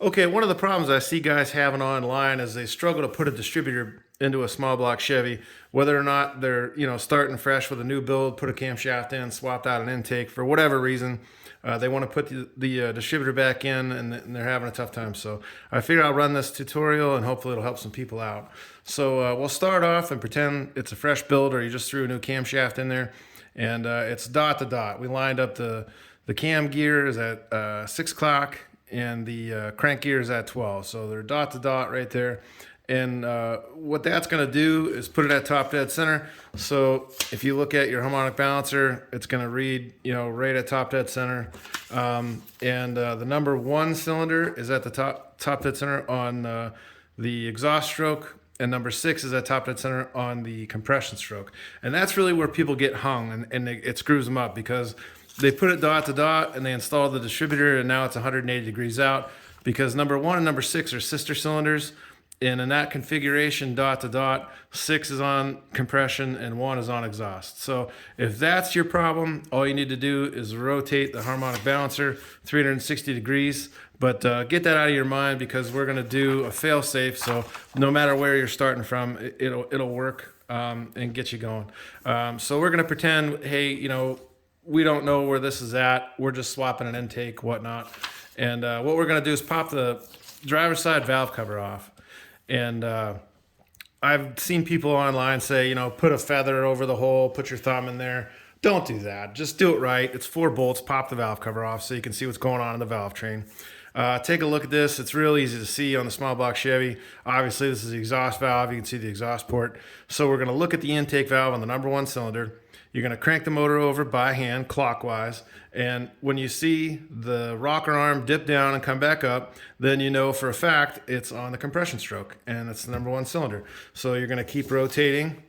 Okay, one of the problems I see guys having online is they struggle to put a distributor into a small block Chevy, whether or not they're starting fresh with a new build, put a camshaft in, swapped out an intake for whatever reason. They want to put the distributor back in, and they're having a tough time. So I figure I'll run this tutorial, and hopefully it'll help some people out. So we'll start off and pretend it's a fresh build, or you just threw a new camshaft in there, and it's dot to dot. We lined up the cam gear is at 6 o'clock, and the crank gear is at 12. So they're dot to dot right there. And what that's going to do is put it at top dead center. So if you look at your harmonic balancer, it's going to read, right at top dead center. The number 1 cylinder is at the top dead center on the exhaust stroke, and number 6 is at top dead center on the compression stroke. And that's really where people get hung, and it screws them up because they put it dot to dot and they install the distributor, and now it's 180 degrees out because number 1 and number 6 are sister cylinders. And in that configuration, dot to dot, 6 is on compression and 1 is on exhaust. So if that's your problem, all you need to do is rotate the harmonic balancer 360 degrees. But get that out of your mind because we're going to do a fail safe. So no matter where you're starting from, it'll work and get you going. So we're going to pretend, hey, we don't know where this is at. We're just swapping an intake, whatnot. And what we're going to do is pop the driver's side valve cover off. And I've seen people online say, put a feather over the hole, put your thumb in there. Don't do that. Just do it right. It's 4 bolts. Pop the valve cover off so you can see what's going on in the valve train. Take a look at this. It's real easy to see on the small block Chevy. Obviously, this is the exhaust valve. You can see the exhaust port. So we're going to look at the intake valve on the number 1 cylinder. You're going to crank the motor over by hand clockwise, and when you see the rocker arm dip down and come back up, then you know for a fact it's on the compression stroke, and it's the number 1 cylinder. So you're going to keep rotating,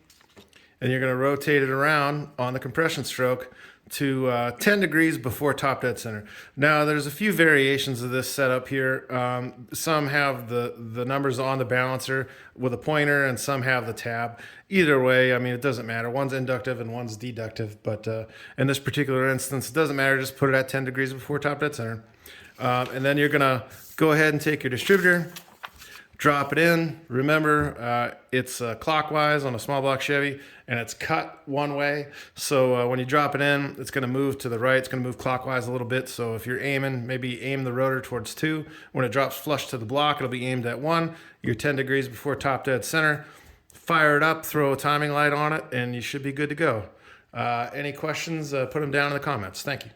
and you're going to rotate it around on the compression stroke to 10 degrees before top dead center. Now there's a few variations of this setup here. Some have the numbers on the balancer with a pointer, and some have the tab. Either way, I mean, it doesn't matter. One's inductive and one's deductive, but in this particular instance, it doesn't matter. Just put it at 10 degrees before top dead center. And then you're gonna go ahead and take your distributor, drop it in. Remember, it's clockwise on a small block Chevy, and it's cut one way. So when you drop it in, it's going to move to the right. It's going to move clockwise a little bit. So if you're aiming, maybe aim the rotor towards 2. When it drops flush to the block, it'll be aimed at 1. You're 10 degrees before top dead center. Fire it up, throw a timing light on it, and you should be good to go. Any questions, put them down in the comments. Thank you.